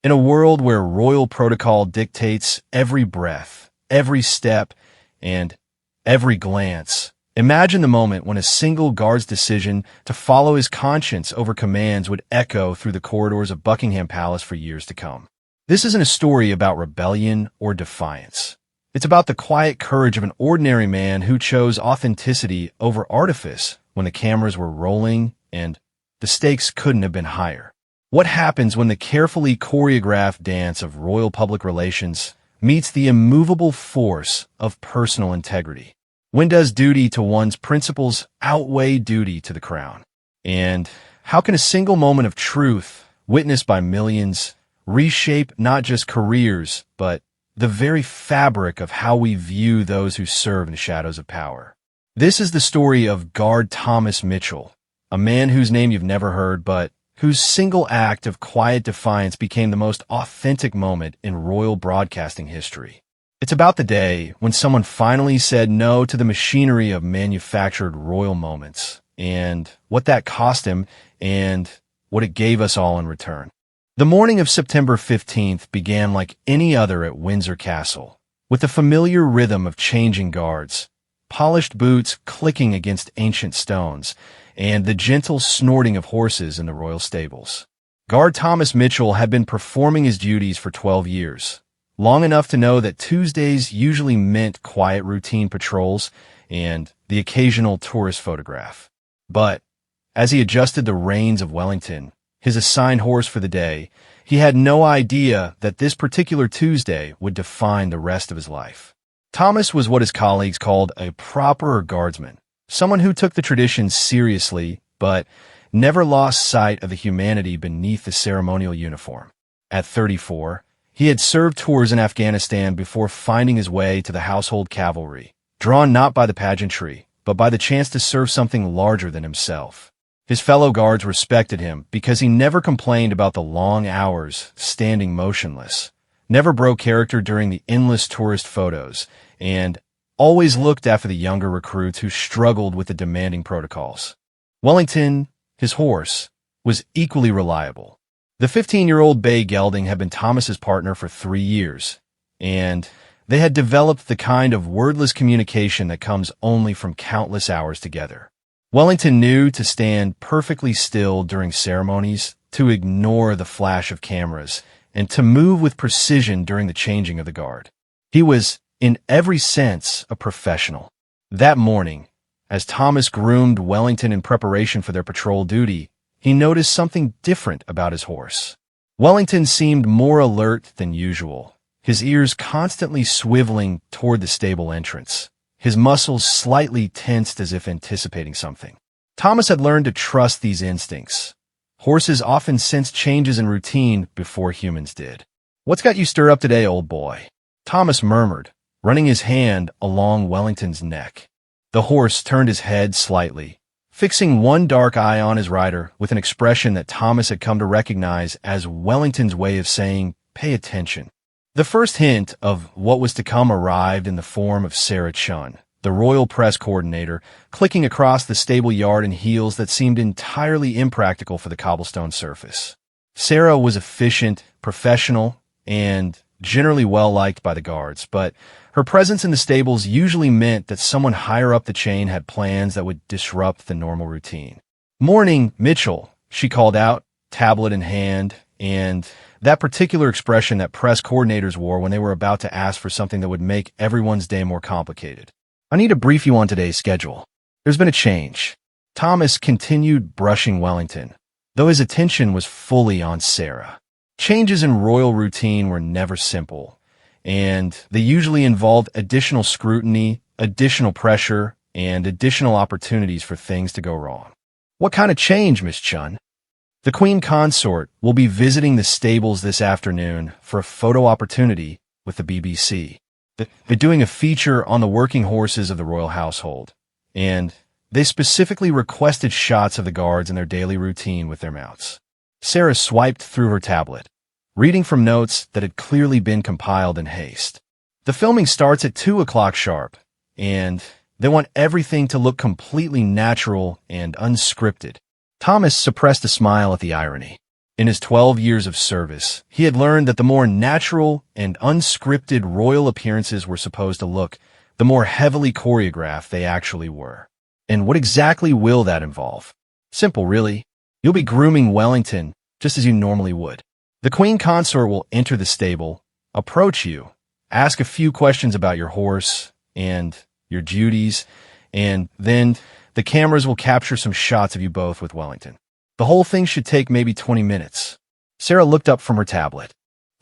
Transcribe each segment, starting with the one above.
In a world where royal protocol dictates every breath, every step, and every glance, imagine the moment when a single guard's decision to follow his conscience over commands would echo through the corridors of Buckingham Palace for years to come. This isn't a story about rebellion or defiance. It's about the quiet courage of an ordinary man who chose authenticity over artifice when the cameras were rolling and the stakes couldn't have been higher. What happens when the carefully choreographed dance of royal public relations meets the immovable force of personal integrity? When does duty to one's principles outweigh duty to the crown? And how can a single moment of truth, witnessed by millions, reshape not just careers, but the very fabric of how we view those who serve in the shadows of power? This is the story of Guard Thomas Mitchell, a man whose name you've never heard, but whose single act of quiet defiance became the most authentic moment in royal broadcasting history. It's about the day when someone finally said no to the machinery of manufactured royal moments, and what that cost him, and what it gave us all in return. The morning of September 15th began like any other at Windsor Castle, with the familiar rhythm of changing guards, polished boots clicking against ancient stones, and the gentle snorting of horses in the royal stables. Guard Thomas Mitchell had been performing his duties for 12 years, long enough to know that Tuesdays usually meant quiet routine patrols and the occasional tourist photograph. But as he adjusted the reins of Wellington, his assigned horse for the day, he had no idea that this particular Tuesday would define the rest of his life. Thomas was what his colleagues called a proper guardsman, someone who took the traditions seriously, but never lost sight of the humanity beneath the ceremonial uniform. At 34, he had served tours in Afghanistan before finding his way to the household cavalry, drawn not by the pageantry, but by the chance to serve something larger than himself. His fellow guards respected him because he never complained about the long hours standing motionless, never broke character during the endless tourist photos, and always looked after the younger recruits who struggled with the demanding protocols. Wellington, his horse, was equally reliable. The 15-year-old bay gelding had been Thomas's partner for 3 years, and they had developed the kind of wordless communication that comes only from countless hours together. Wellington knew to stand perfectly still during ceremonies, to ignore the flash of cameras, and to move with precision during the changing of the guard. He was, in every sense, a professional. That morning, as Thomas groomed Wellington in preparation for their patrol duty, he noticed something different about his horse. Wellington seemed more alert than usual, his ears constantly swiveling toward the stable entrance, his muscles slightly tensed as if anticipating something. Thomas had learned to trust these instincts. Horses often sensed changes in routine before humans did. "What's got you stirred up today, old boy?" Thomas murmured, running his hand along Wellington's neck. The horse turned his head slightly, fixing one dark eye on his rider with an expression that Thomas had come to recognize as Wellington's way of saying, "Pay attention." The first hint of what was to come arrived in the form of Sarah Chun, the royal press coordinator, clicking across the stable yard in heels that seemed entirely impractical for the cobblestone surface. Sarah was efficient, professional, and generally well-liked by the guards, but her presence in the stables usually meant that someone higher up the chain had plans that would disrupt the normal routine. "Morning, Mitchell," she called out, tablet in hand, and that particular expression that press coordinators wore when they were about to ask for something that would make everyone's day more complicated. "I need to brief you on today's schedule. There's been a change." Thomas continued brushing Wellington, though his attention was fully on Sarah. Changes in royal routine were never simple, and they usually involved additional scrutiny, additional pressure, and additional opportunities for things to go wrong. "What kind of change, Miss Chun?" "The Queen Consort will be visiting the stables this afternoon for a photo opportunity with the BBC. They're doing a feature on the working horses of the royal household, and they specifically requested shots of the guards in their daily routine with their mounts." Sarah swiped through her tablet, reading from notes that had clearly been compiled in haste. "The filming starts at 2 o'clock sharp, and they want everything to look completely natural and unscripted." Thomas suppressed a smile at the irony. In his 12 years of service, he had learned that the more natural and unscripted royal appearances were supposed to look, the more heavily choreographed they actually were. And what exactly will that involve? Simple, really. You'll be grooming Wellington just as you normally would. The queen consort will enter the stable, approach you, ask a few questions about your horse and your duties, and then the cameras will capture some shots of you both with Wellington. The whole thing should take maybe 20 minutes. Sarah looked up from her tablet.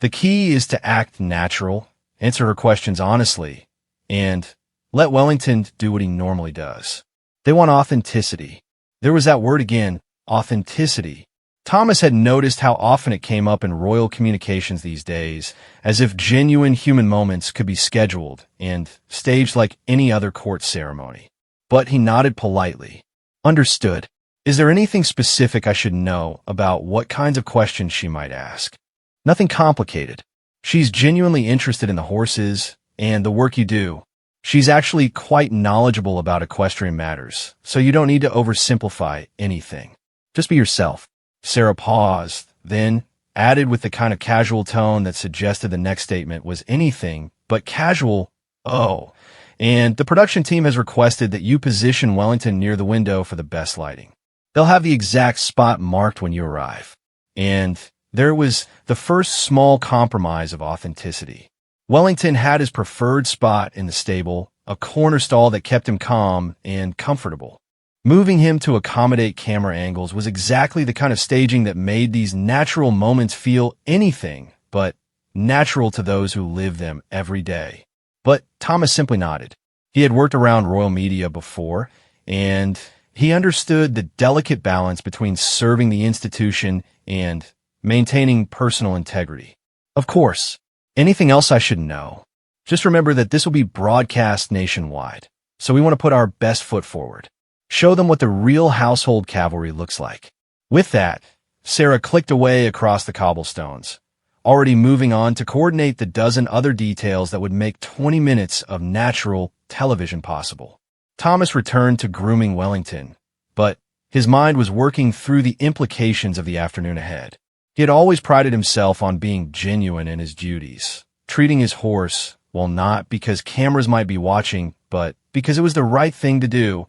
The key is to act natural, answer her questions honestly, and let Wellington do what he normally does. They want authenticity. There was that word again, authenticity. Thomas had noticed how often it came up in royal communications these days, as if genuine human moments could be scheduled and staged like any other court ceremony. But he nodded politely. Understood. Is there anything specific I should know about what kinds of questions she might ask? Nothing complicated. She's genuinely interested in the horses and the work you do. She's actually quite knowledgeable about equestrian matters, so you don't need to oversimplify anything. Just be yourself. Sarah paused, then added with the kind of casual tone that suggested the next statement was anything but casual. Oh, and the production team has requested that you position Wellington near the window for the best lighting. They'll have the exact spot marked when you arrive. And there was the first small compromise of authenticity. Wellington had his preferred spot in the stable, a corner stall that kept him calm and comfortable. Moving him to accommodate camera angles was exactly the kind of staging that made these natural moments feel anything but natural to those who live them every day. But Thomas simply nodded. He had worked around royal media before, and he understood the delicate balance between serving the institution and maintaining personal integrity. Of course. Anything else I should know? Just remember that this will be broadcast nationwide, so we want to put our best foot forward. Show them what the real household cavalry looks like. With that, Sarah clicked away across the cobblestones, already moving on to coordinate the dozen other details that would make 20 minutes of natural television possible. Thomas returned to grooming Wellington, but his mind was working through the implications of the afternoon ahead. He had always prided himself on being genuine in his duties, treating his horse, well, not because cameras might be watching, but because it was the right thing to do,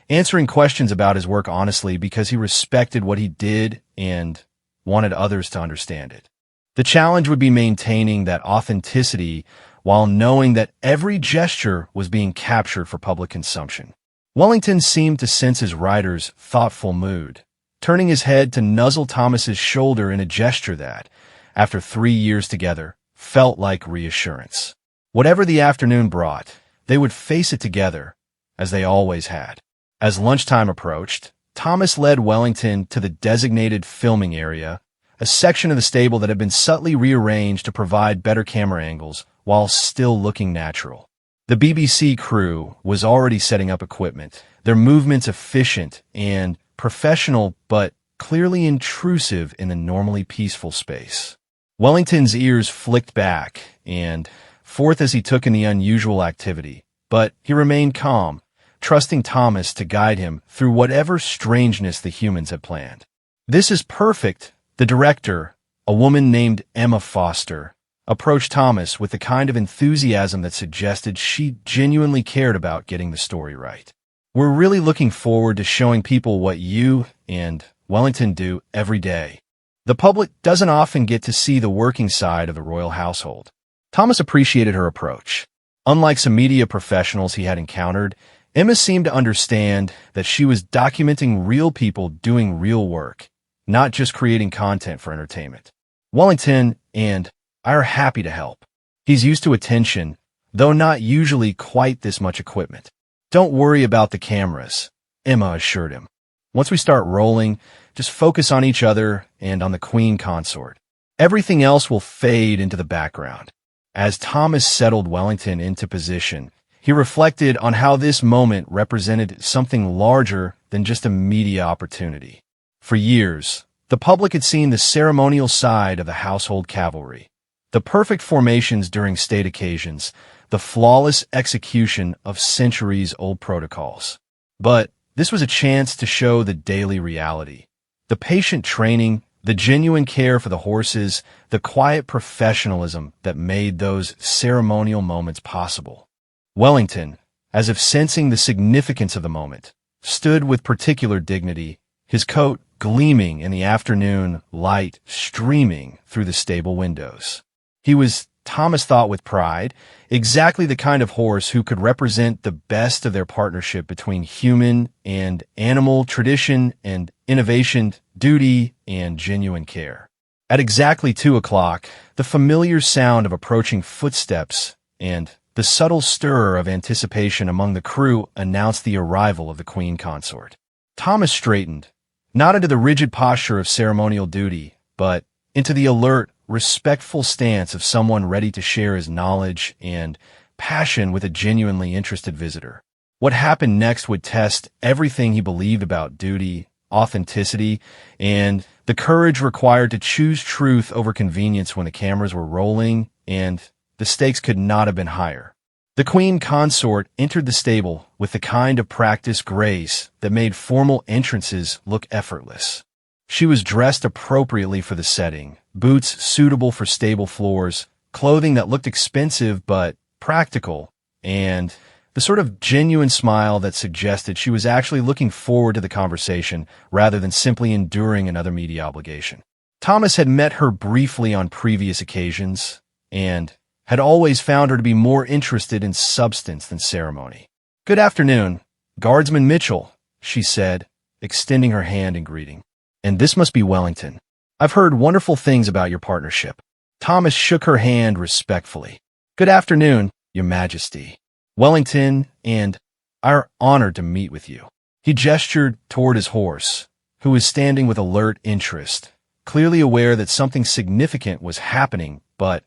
answering questions about his work honestly because he respected what he did and wanted others to understand it. The challenge would be maintaining that authenticity while knowing that every gesture was being captured for public consumption. Wellington seemed to sense his rider's thoughtful mood, turning his head to nuzzle Thomas's shoulder in a gesture that, after 3 years together, felt like reassurance. Whatever the afternoon brought, they would face it together, as they always had. As lunchtime approached, Thomas led Wellington to the designated filming area, a section of the stable that had been subtly rearranged to provide better camera angles while still looking natural. The BBC crew was already setting up equipment, their movements efficient and professional but clearly intrusive in the normally peaceful space. Wellington's ears flicked back and forth as he took in the unusual activity, but he remained calm, trusting Thomas to guide him through whatever strangeness the humans had planned. "This is perfect," the director, a woman named Emma Foster, approached Thomas with the kind of enthusiasm that suggested she genuinely cared about getting the story right. "We're really looking forward to showing people what you and Wellington do every day. The public doesn't often get to see the working side of the royal household." Thomas appreciated her approach. Unlike some media professionals he had encountered, Emma seemed to understand that she was documenting real people doing real work, not just creating content for entertainment. "Wellington and I are happy to help. He's used to attention, though not usually quite this much equipment. Don't worry about the cameras," Emma assured him. "Once we start rolling, just focus on each other and on the queen consort. Everything else will fade into the background." As Thomas settled Wellington into position, he reflected on how this moment represented something larger than just a media opportunity. For years, the public had seen the ceremonial side of the household cavalry, the perfect formations during state occasions, the flawless execution of centuries-old protocols. But this was a chance to show the daily reality, the patient training, The genuine care for the horses, the quiet professionalism that made those ceremonial moments possible. Wellington, as if sensing the significance of the moment, stood with particular dignity, his coat gleaming in the afternoon light streaming through the stable windows. He was, Thomas thought with pride, exactly the kind of horse who could represent the best of their partnership between human and animal, tradition and innovation, duty and genuine care. At exactly 2 o'clock, the familiar sound of approaching footsteps and the subtle stir of anticipation among the crew announced the arrival of the Queen Consort. Thomas straightened, not into the rigid posture of ceremonial duty, but into the alert, respectful stance of someone ready to share his knowledge and passion with a genuinely interested visitor. What happened next would test everything he believed about duty, authenticity, and the courage required to choose truth over convenience when the cameras were rolling, and the stakes could not have been higher. The Queen Consort entered the stable with the kind of practiced grace that made formal entrances look effortless. She was dressed appropriately for the setting, boots suitable for stable floors, clothing that looked expensive but practical, and the sort of genuine smile that suggested she was actually looking forward to the conversation rather than simply enduring another media obligation. Thomas had met her briefly on previous occasions and had always found her to be more interested in substance than ceremony. "Good afternoon, Guardsman Mitchell," she said, extending her hand in greeting. "And this must be Wellington. I've heard wonderful things about your partnership." Thomas shook her hand respectfully. "Good afternoon, Your Majesty. Wellington and I are honored to meet with you." He gestured toward his horse, who was standing with alert interest, clearly aware that something significant was happening, but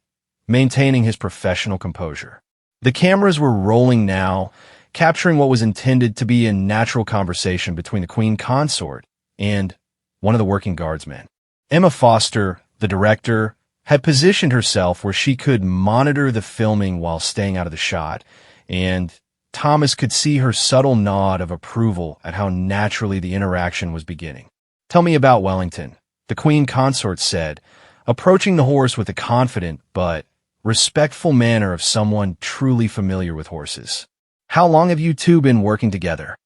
maintaining his professional composure. The cameras were rolling now, capturing what was intended to be a natural conversation between the Queen Consort and one of the working guardsmen. Emma Foster, the director, had positioned herself where she could monitor the filming while staying out of the shot, and Thomas could see her subtle nod of approval at how naturally the interaction was beginning. "Tell me about Wellington," the Queen Consort said, approaching the horse with a confident but respectful manner of someone truly familiar with horses. "How long have you two been working together?"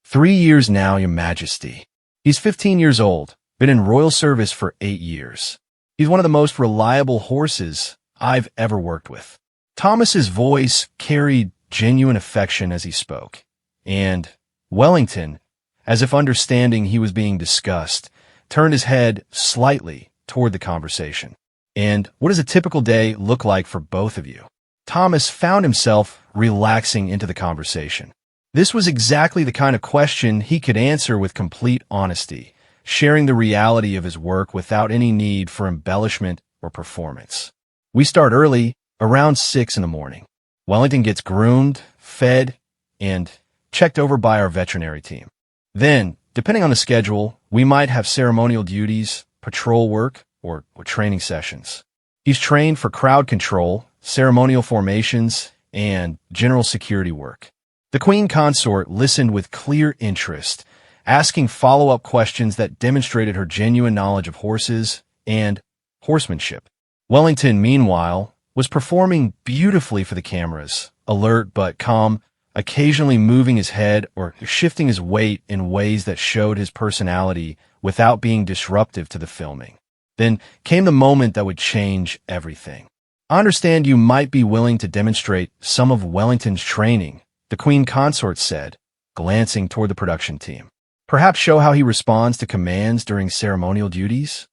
3 years now, Your Majesty. He's 15 years old, been in royal service for 8 years. He's one of the most reliable horses I've ever worked with." Thomas's voice carried genuine affection as he spoke, and Wellington, as if understanding he was being discussed, turned his head slightly toward the conversation. "And what does a typical day look like for both of you?" Thomas found himself relaxing into the conversation. This was exactly the kind of question he could answer with complete honesty, sharing the reality of his work without any need for embellishment or performance. "We start early, around 6 in the morning. Wellington gets groomed, fed, and checked over by our veterinary team. Then, depending on the schedule, we might have ceremonial duties, patrol work, or training sessions. He's trained for crowd control, ceremonial formations, and general security work." The Queen Consort listened with clear interest, asking follow-up questions that demonstrated her genuine knowledge of horses and horsemanship. Wellington, meanwhile, was performing beautifully for the cameras, alert but calm, occasionally moving his head or shifting his weight in ways that showed his personality without being disruptive to the filming. Then came the moment that would change everything. "I understand you might be willing to demonstrate some of Wellington's training," the Queen Consort said, glancing toward the production team. "Perhaps show how he responds to commands during ceremonial duties?"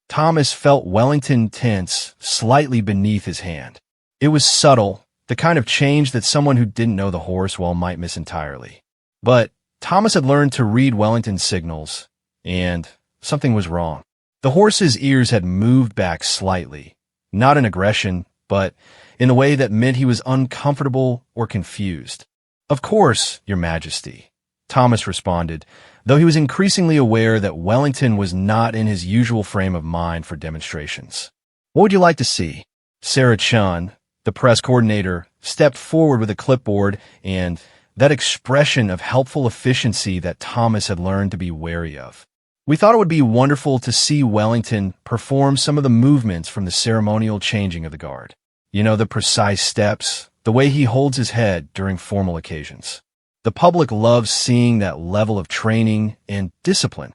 Thomas felt Wellington tense slightly beneath his hand. It was subtle, the kind of change that someone who didn't know the horse well might miss entirely. But Thomas had learned to read Wellington's signals, and something was wrong. The horse's ears had moved back slightly, not in aggression, but in a way that meant he was uncomfortable or confused. "Of course, Your Majesty," Thomas responded, though he was increasingly aware that Wellington was not in his usual frame of mind for demonstrations. "What would you like to see?" Sarah Chun, the press coordinator, stepped forward with a clipboard and that expression of helpful efficiency that Thomas had learned to be wary of. We thought it would be wonderful to see Wellington perform some of the movements from the ceremonial changing of the guard. You know, the precise steps, the way he holds his head during formal occasions. The public loves seeing that level of training and discipline.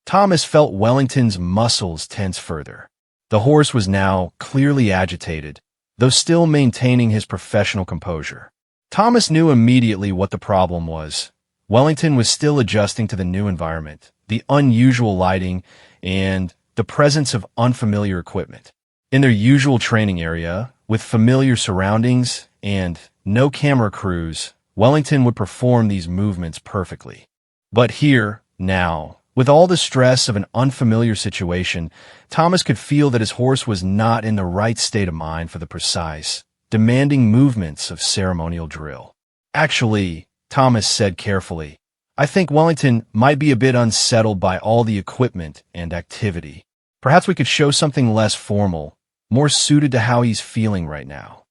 Thomas felt Wellington's muscles tense further. The horse was now clearly agitated, though still maintaining his professional composure. Thomas knew immediately what the problem was. Wellington was still adjusting to the new environment, the unusual lighting, and the presence of unfamiliar equipment. In their usual training area, with familiar surroundings and no camera crews, Wellington would perform these movements perfectly. But here, now, with all the stress of an unfamiliar situation, Thomas could feel that his horse was not in the right state of mind for the precise, demanding movements of ceremonial drill. Actually, Thomas said carefully, I think Wellington might be a bit unsettled by all the equipment and activity. Perhaps we could show something less formal, more suited to how he's feeling right now.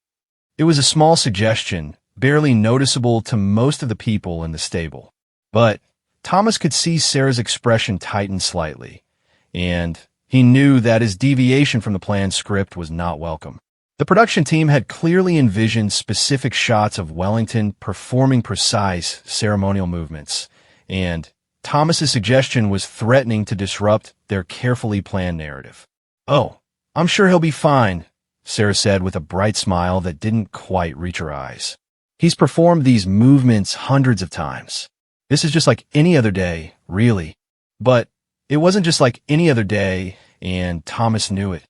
It was a small suggestion, barely noticeable to most of the people in the stable. But Thomas could see Sarah's expression tighten slightly, and he knew that his deviation from the planned script was not welcome. The production team had clearly envisioned specific shots of Wellington performing precise ceremonial movements, and Thomas's suggestion was threatening to disrupt their carefully planned narrative. "Oh, I'm sure he'll be fine," Sarah said with a bright smile that didn't quite reach her eyes. "He's performed these movements hundreds of times. This is just like any other day, really." But it wasn't just like any other day, and Thomas knew it.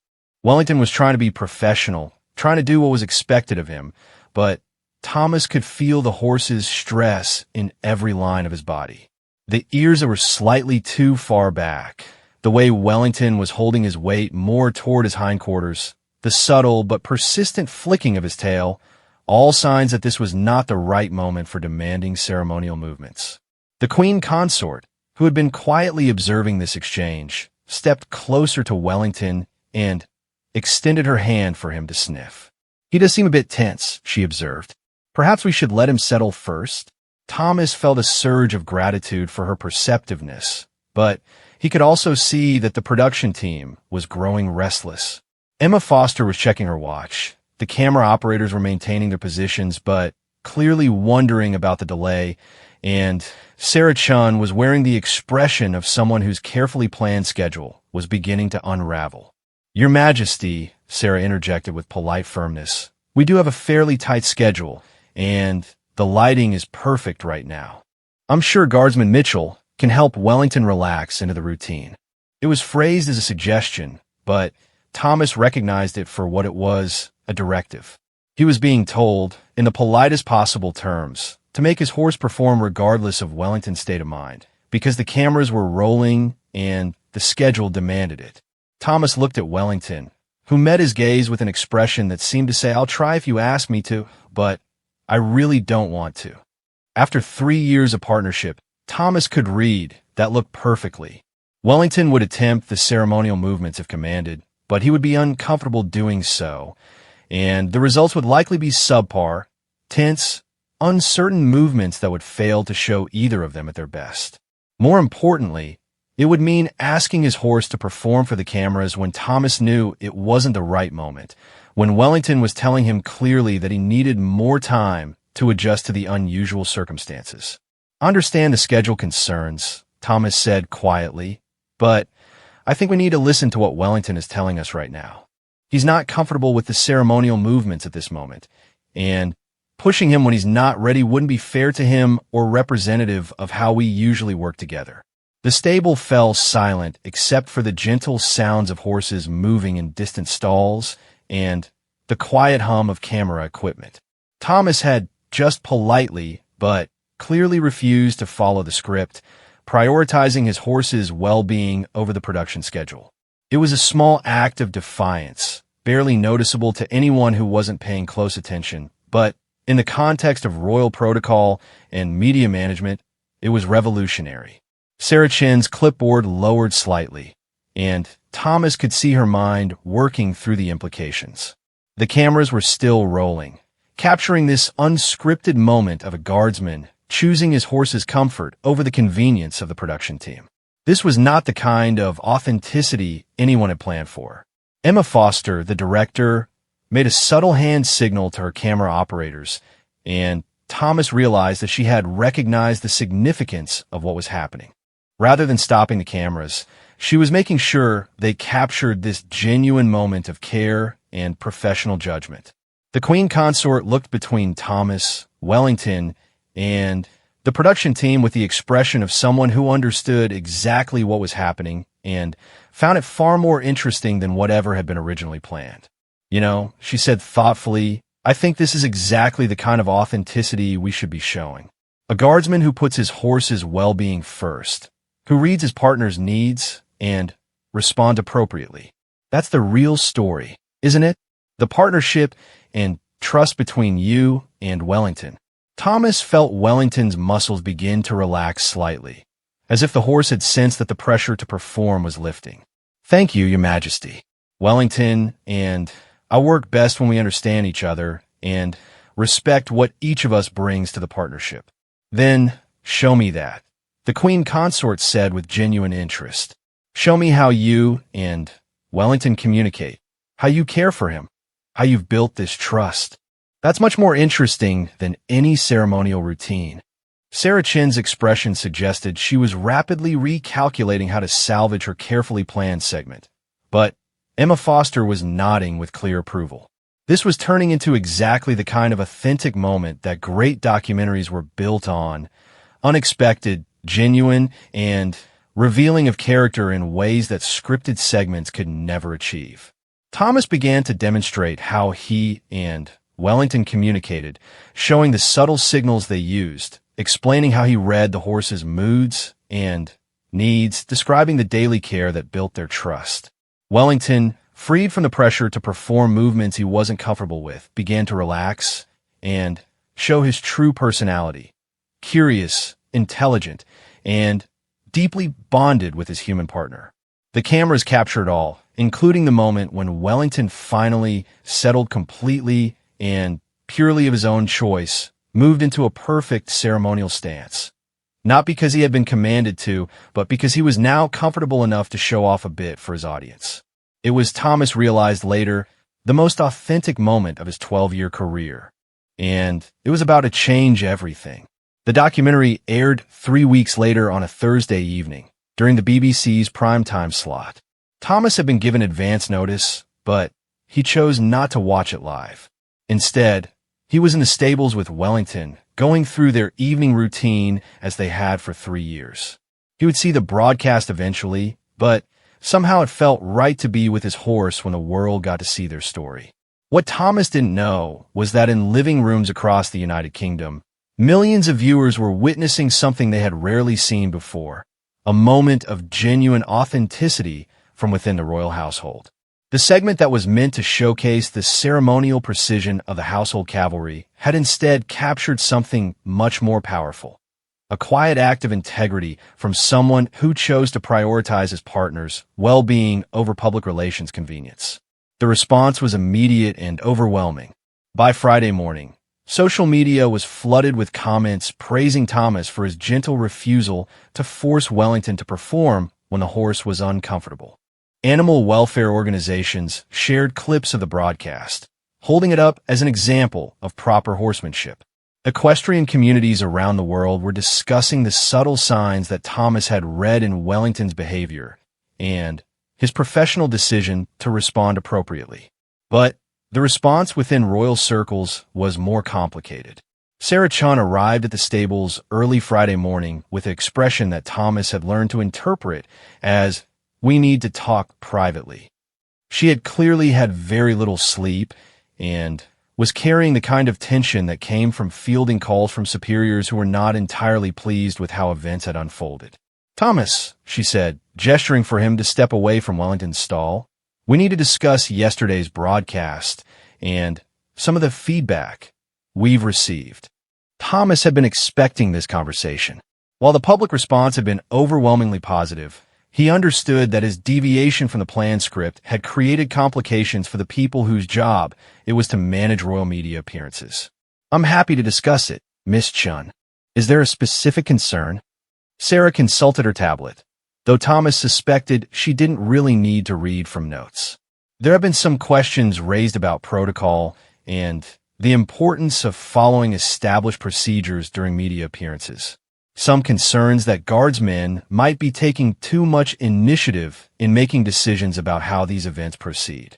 Wellington was trying to be professional, trying to do what was expected of him, but Thomas could feel the horse's stress in every line of his body. The ears that were slightly too far back, the way Wellington was holding his weight more toward his hindquarters, the subtle but persistent flicking of his tail, all signs that this was not the right moment for demanding ceremonial movements. The queen consort, who had been quietly observing this exchange, stepped closer to Wellington and extended her hand for him to sniff. "He does seem a bit tense," she observed. "Perhaps we should let him settle first?" Thomas felt a surge of gratitude for her perceptiveness, but he could also see that the production team was growing restless. Emma Foster was checking her watch. The camera operators were maintaining their positions, but clearly wondering about the delay, and Sarah Chun was wearing the expression of someone whose carefully planned schedule was beginning to unravel. "Your Majesty," Sarah interjected with polite firmness, "we do have a fairly tight schedule, and the lighting is perfect right now. I'm sure Guardsman Mitchell can help Wellington relax into the routine." It was phrased as a suggestion, but Thomas recognized it for what it was, a directive. He was being told, in the politest possible terms, to make his horse perform regardless of Wellington's state of mind, because the cameras were rolling and the schedule demanded it. Thomas looked at Wellington, who met his gaze with an expression that seemed to say, "I'll try if you ask me to, but I really don't want to." After 3 years of partnership, Thomas could read that looked perfectly. Wellington would attempt the ceremonial movements if commanded, but he would be uncomfortable doing so, and the results would likely be subpar, tense, uncertain movements that would fail to show either of them at their best. More importantly, it would mean asking his horse to perform for the cameras when Thomas knew it wasn't the right moment, when Wellington was telling him clearly that he needed more time to adjust to the unusual circumstances. "I understand the schedule concerns," Thomas said quietly, "but I think we need to listen to what Wellington is telling us right now. He's not comfortable with the ceremonial movements at this moment, and pushing him when he's not ready wouldn't be fair to him or representative of how we usually work together." The stable fell silent except for the gentle sounds of horses moving in distant stalls and the quiet hum of camera equipment. Thomas had just politely, but clearly refused to follow the script, prioritizing his horse's well-being over the production schedule. It was a small act of defiance, barely noticeable to anyone who wasn't paying close attention, but in the context of royal protocol and media management, it was revolutionary. Sarah Chen's clipboard lowered slightly, and Thomas could see her mind working through the implications. The cameras were still rolling, capturing this unscripted moment of a guardsman choosing his horse's comfort over the convenience of the production team. This was not the kind of authenticity anyone had planned for. Emma Foster, the director, made a subtle hand signal to her camera operators, and Thomas realized that she had recognized the significance of what was happening. Rather than stopping the cameras, she was making sure they captured this genuine moment of care and professional judgment. The Queen Consort looked between Thomas, Wellington, and the production team with the expression of someone who understood exactly what was happening and found it far more interesting than whatever had been originally planned. You know, she said thoughtfully, I think this is exactly the kind of authenticity we should be showing. A guardsman who puts his horse's well-being first, who reads his partner's needs and responds appropriately. That's the real story, isn't it? The partnership and trust between you and Wellington. Thomas felt Wellington's muscles begin to relax slightly, as if the horse had sensed that the pressure to perform was lifting. Thank you, Your Majesty. Wellington and I work best when we understand each other and respect what each of us brings to the partnership. Then, show me that. The Queen Consort said with genuine interest. Show me how you and Wellington communicate, how you care for him, how you've built this trust. That's much more interesting than any ceremonial routine. Sarah Chin's expression suggested she was rapidly recalculating how to salvage her carefully planned segment. But Emma Foster was nodding with clear approval. This was turning into exactly the kind of authentic moment that great documentaries were built on, unexpected, genuine, and revealing of character in ways that scripted segments could never achieve. Thomas began to demonstrate how he and Wellington communicated, showing the subtle signals they used, explaining how he read the horse's moods and needs, describing the daily care that built their trust. Wellington, freed from the pressure to perform movements he wasn't comfortable with, began to relax and show his true personality, curious, intelligent, and deeply bonded with his human partner. The cameras captured all, including the moment when Wellington finally settled completely and purely of his own choice, moved into a perfect ceremonial stance. Not because he had been commanded to, but because he was now comfortable enough to show off a bit for his audience. It was, Thomas realized later, the most authentic moment of his 12-year career. And it was about to change everything. The documentary aired 3 weeks later on a Thursday evening, during the BBC's primetime slot. Thomas had been given advance notice, but he chose not to watch it live. Instead, he was in the stables with Wellington, going through their evening routine as they had for 3 years. He would see the broadcast eventually, but somehow it felt right to be with his horse when the world got to see their story. What Thomas didn't know was that in living rooms across the United Kingdom, millions of viewers were witnessing something they had rarely seen before, a moment of genuine authenticity from within the royal household. The segment that was meant to showcase the ceremonial precision of the household cavalry had instead captured something much more powerful. A quiet act of integrity from someone who chose to prioritize his partner's well-being over public relations convenience. The response was immediate and overwhelming. By Friday morning, social media was flooded with comments praising Thomas for his gentle refusal to force Wellington to perform when the horse was uncomfortable. Animal welfare organizations shared clips of the broadcast, holding it up as an example of proper horsemanship. Equestrian communities around the world were discussing the subtle signs that Thomas had read in Wellington's behavior and his professional decision to respond appropriately. But the response within royal circles was more complicated. Sarah Chun arrived at the stables early Friday morning with an expression that Thomas had learned to interpret as, "We need to talk privately." She had clearly had very little sleep and was carrying the kind of tension that came from fielding calls from superiors who were not entirely pleased with how events had unfolded. "Thomas," she said, gesturing for him to step away from Wellington's stall, "we need to discuss yesterday's broadcast and some of the feedback we've received." Thomas had been expecting this conversation. While the public response had been overwhelmingly positive, he understood that his deviation from the planned script had created complications for the people whose job it was to manage royal media appearances. "I'm happy to discuss it, Miss Chun. Is there a specific concern?" Sarah consulted her tablet. though Thomas suspected she didn't really need to read from notes. There have been some questions raised about protocol and the importance of following established procedures during media appearances. Some concerns that guardsmen might be taking too much initiative in making decisions about how these events proceed.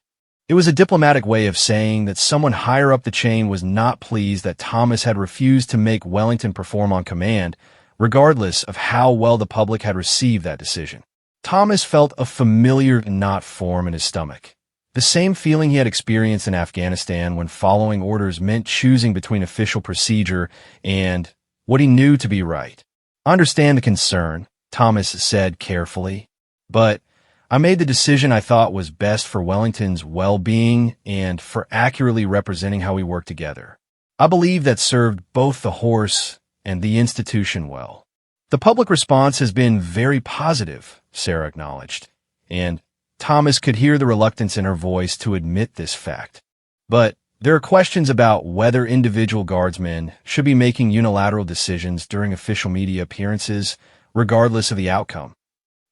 It was a diplomatic way of saying that someone higher up the chain was not pleased that Thomas had refused to make Wouldnt perform on command, regardless of how well the public had received that decision. Thomas felt a familiar knot form in his stomach. The same feeling he had experienced in Afghanistan when following orders meant choosing between official procedure and what he knew to be right. "I understand the concern," Thomas said carefully, "but I made the decision I thought was best for Wellington's well-being and for accurately representing how we work together. I believe that served both the horse and the institution well." The public response has been very positive, Sarah acknowledged, and Thomas could hear the reluctance in her voice to admit this fact. But there are questions about whether individual guardsmen should be making unilateral decisions during official media appearances, regardless of the outcome.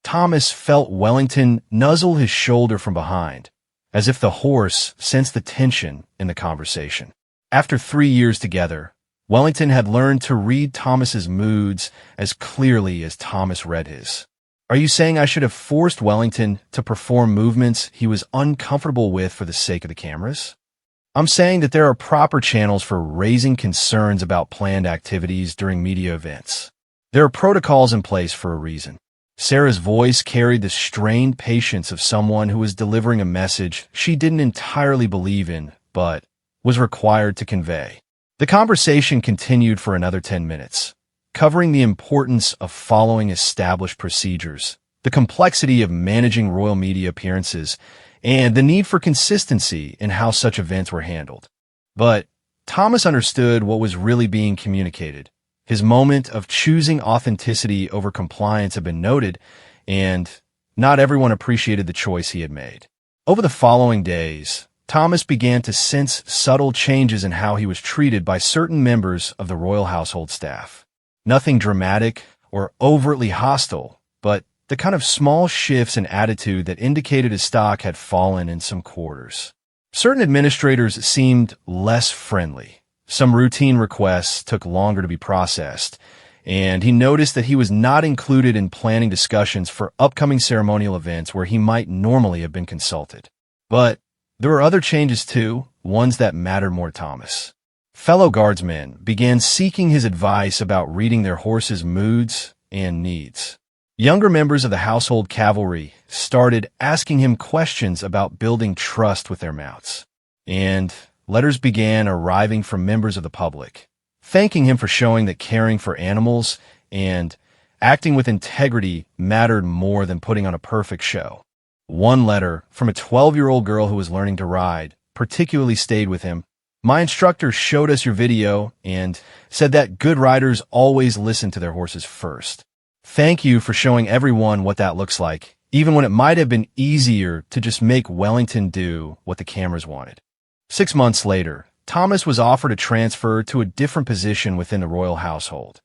Thomas felt Wouldnt nuzzle his shoulder from behind, as if the horse sensed the tension in the conversation. After 3 years together, Wouldnt had learned to read Thomas's moods as clearly as Thomas read his. "Are you saying I should have forced Wouldnt to perform movements he was uncomfortable with for the sake of the cameras? I'm saying that there are proper channels for raising concerns about planned activities during media events. There are protocols in place for a reason." Sarah's voice carried the strained patience of someone who was delivering a message she didn't entirely believe in, but was required to convey. The conversation continued for another 10 minutes, covering the importance of following established procedures, the complexity of managing royal media appearances, and the need for consistency in how such events were handled. But Thomas understood what was really being communicated. His moment of choosing authenticity over compliance had been noted, and not everyone appreciated the choice he had made. Over the following days, Thomas began to sense subtle changes in how he was treated by certain members of the royal household staff. Nothing dramatic or overtly hostile, but the kind of small shifts in attitude that indicated his stock had fallen in some quarters. Certain administrators seemed less friendly. Some routine requests took longer to be processed, and he noticed that he was not included in planning discussions for upcoming ceremonial events where he might normally have been consulted. But there were other changes too, ones that mattered more to Thomas. Fellow guardsmen began seeking his advice about reading their horses' moods and needs. Younger members of the household cavalry started asking him questions about building trust with their mounts, and letters began arriving from members of the public, thanking him for showing that caring for animals and acting with integrity mattered more than putting on a perfect show. One letter from a 12-year-old girl who was learning to ride particularly stayed with him. "My instructor showed us your video and said that good riders always listen to their horses first. Thank you for showing everyone what that looks like, even when it might have been easier to just make Wouldnt do what the cameras wanted." 6 months later, Thomas was offered a transfer to a different position within the royal household.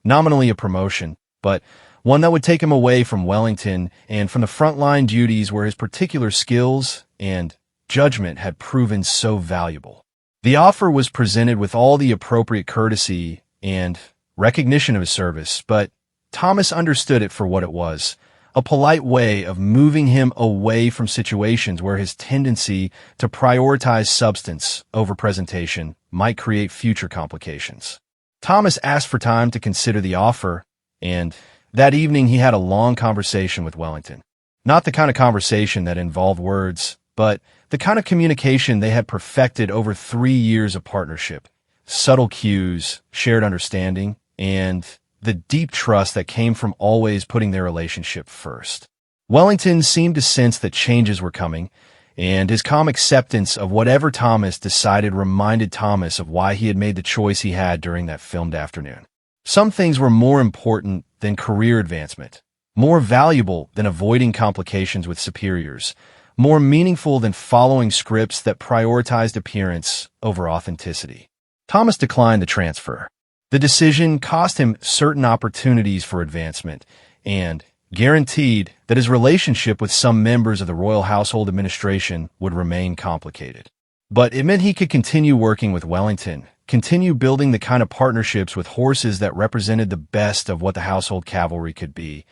Nominally a promotion, but one that would take him away from Wouldnt and from the frontline duties where his particular skills and judgment had proven so valuable. The offer was presented with all the appropriate courtesy and recognition of his service, but Thomas understood it for what it was, a polite way of moving him away from situations where his tendency to prioritize substance over presentation might create future complications. Thomas asked for time to consider the offer, and that evening he had a long conversation with Wouldnt. Not the kind of conversation that involved words, but the kind of communication they had perfected over 3 years of partnership. Subtle cues, shared understanding, and the deep trust that came from always putting their relationship first. Wouldnt seemed to sense that changes were coming, and his calm acceptance of whatever Thomas decided reminded Thomas of why he had made the choice he had during that filmed afternoon. Some things were more important than career advancement, more valuable than avoiding complications with superiors, more meaningful than following scripts that prioritized appearance over authenticity. Thomas declined the transfer. The decision cost him certain opportunities for advancement, and guaranteed that his relationship with some members of the royal household administration would remain complicated. But it meant he could continue working with Wellington, continue building the kind of partnerships with horses that represented the best of what the household cavalry could be,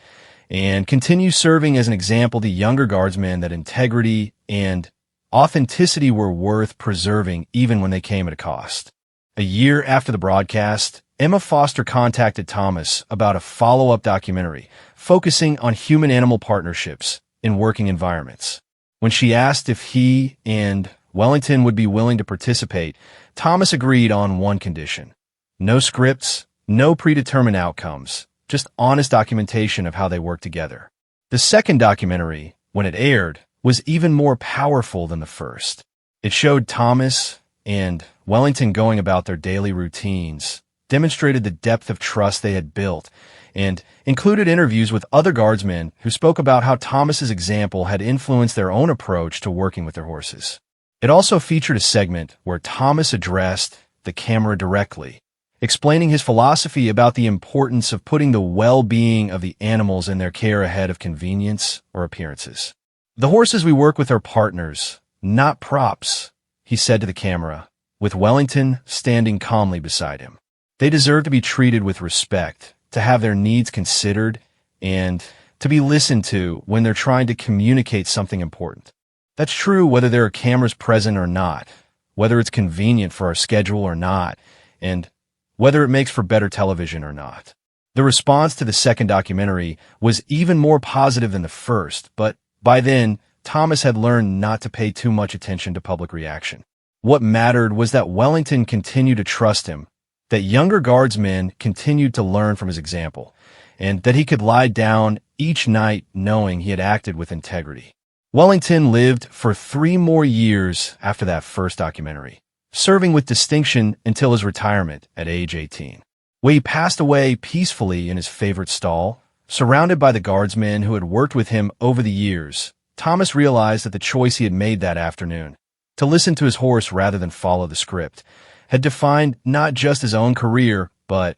and continue serving as an example to younger guardsmen that integrity and authenticity were worth preserving even when they came at a cost. A year after the broadcast, Emma Foster contacted Thomas about a follow-up documentary focusing on human-animal partnerships in working environments. When she asked if he and Wellington would be willing to participate, Thomas agreed on one condition: no scripts, no predetermined outcomes, just honest documentation of how they work together. The second documentary, when it aired, was even more powerful than the first. It showed Thomas and Wellington going about their daily routines, demonstrated the depth of trust they had built, and included interviews with other guardsmen who spoke about how Thomas's example had influenced their own approach to working with their horses. It also featured a segment where Thomas addressed the camera directly, explaining his philosophy about the importance of putting the well-being of the animals in their care ahead of convenience or appearances. "The horses we work with are partners, not props," he said to the camera, with Wellington standing calmly beside him. "They deserve to be treated with respect, to have their needs considered, and to be listened to when they're trying to communicate something important. That's true whether there are cameras present or not, whether it's convenient for our schedule or not, and whether it makes for better television or not." The response to the second documentary was even more positive than the first, but by then, Thomas had learned not to pay too much attention to public reaction. What mattered was that Wellington continued to trust him, that younger guardsmen continued to learn from his example, and that he could lie down each night knowing he had acted with integrity. Wellington lived for 3 more years after that first documentary, serving with distinction until his retirement at age 18, where he passed away peacefully in his favorite stall, surrounded by the guardsmen who had worked with him over the years. Thomas realized that the choice he had made that afternoon, to listen to his horse rather than follow the script, had defined not just his own career, but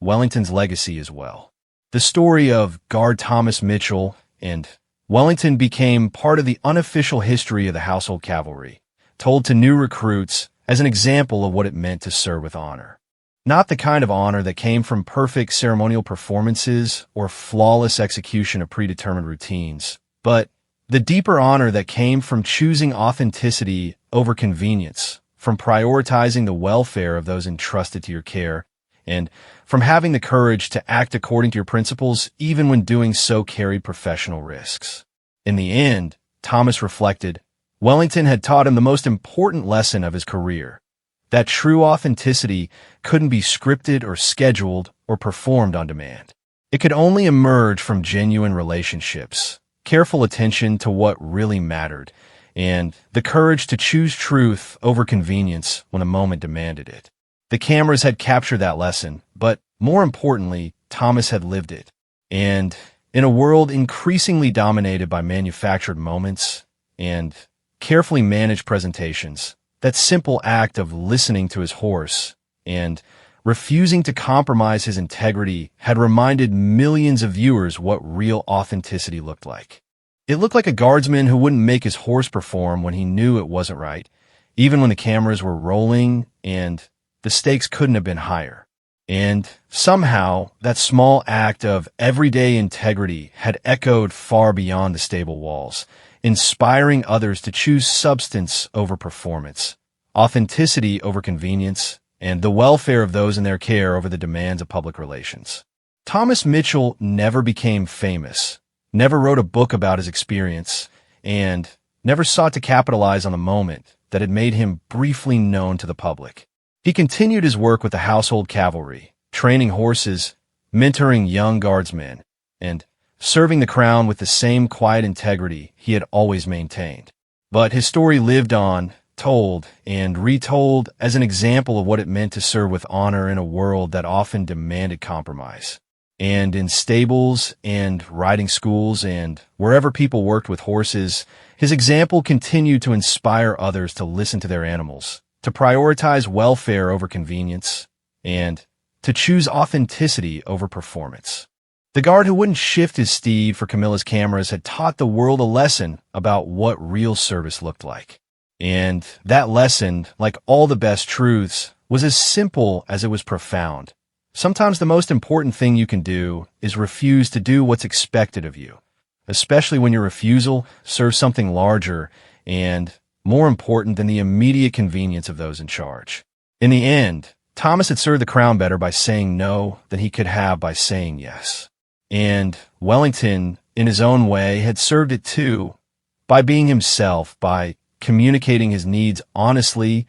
Wellington's legacy as well. The story of Guard Thomas Mitchell and Wellington became part of the unofficial history of the household cavalry, told to new recruits as an example of what it meant to serve with honor. Not the kind of honor that came from perfect ceremonial performances or flawless execution of predetermined routines, but the deeper honor that came from choosing authenticity over convenience, from prioritizing the welfare of those entrusted to your care, and from having the courage to act according to your principles even when doing so carried professional risks. In the end, Thomas reflected, Wellington had taught him the most important lesson of his career, that true authenticity couldn't be scripted or scheduled or performed on demand. It could only emerge from genuine relationships, careful attention to what really mattered, and the courage to choose truth over convenience when a moment demanded it. The cameras had captured that lesson, but more importantly, Thomas had lived it. And in a world increasingly dominated by manufactured moments and carefully managed presentations, that simple act of listening to his horse and refusing to compromise his integrity had reminded millions of viewers what real authenticity looked like. It looked like a guardsman who wouldn't make his horse perform when he knew it wasn't right, even when the cameras were rolling and the stakes couldn't have been higher. And somehow, that small act of everyday integrity had echoed far beyond the stable walls, inspiring others to choose substance over performance, authenticity over convenience, and the welfare of those in their care over the demands of public relations. Thomas Mitchell never became famous, never wrote a book about his experience, and never sought to capitalize on the moment that had made him briefly known to the public. He continued his work with the household cavalry, training horses, mentoring young guardsmen, and serving the crown with the same quiet integrity he had always maintained. But his story lived on, told and retold as an example of what it meant to serve with honor in a world that often demanded compromise. And in stables and riding schools and wherever people worked with horses, his example continued to inspire others to listen to their animals, to prioritize welfare over convenience, and to choose authenticity over performance. The guard who wouldn't shift his steed for Camillas' cameras had taught the world a lesson about what real service looked like. And that lesson, like all the best truths, was as simple as it was profound. Sometimes the most important thing you can do is refuse to do what's expected of you, especially when your refusal serves something larger and more important than the immediate convenience of those in charge. In the end, Thomas had served the crown better by saying no than he could have by saying yes. And Wellington, in his own way, had served it too, by being himself, by communicating his needs honestly,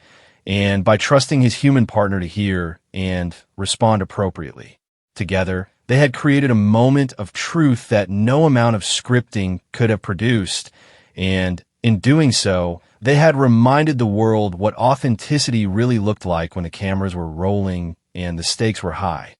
and by trusting his human partner to hear and respond appropriately. Together, they had created a moment of truth that no amount of scripting could have produced, and in doing so, they had reminded the world what authenticity really looked like when the cameras were rolling and the stakes were high.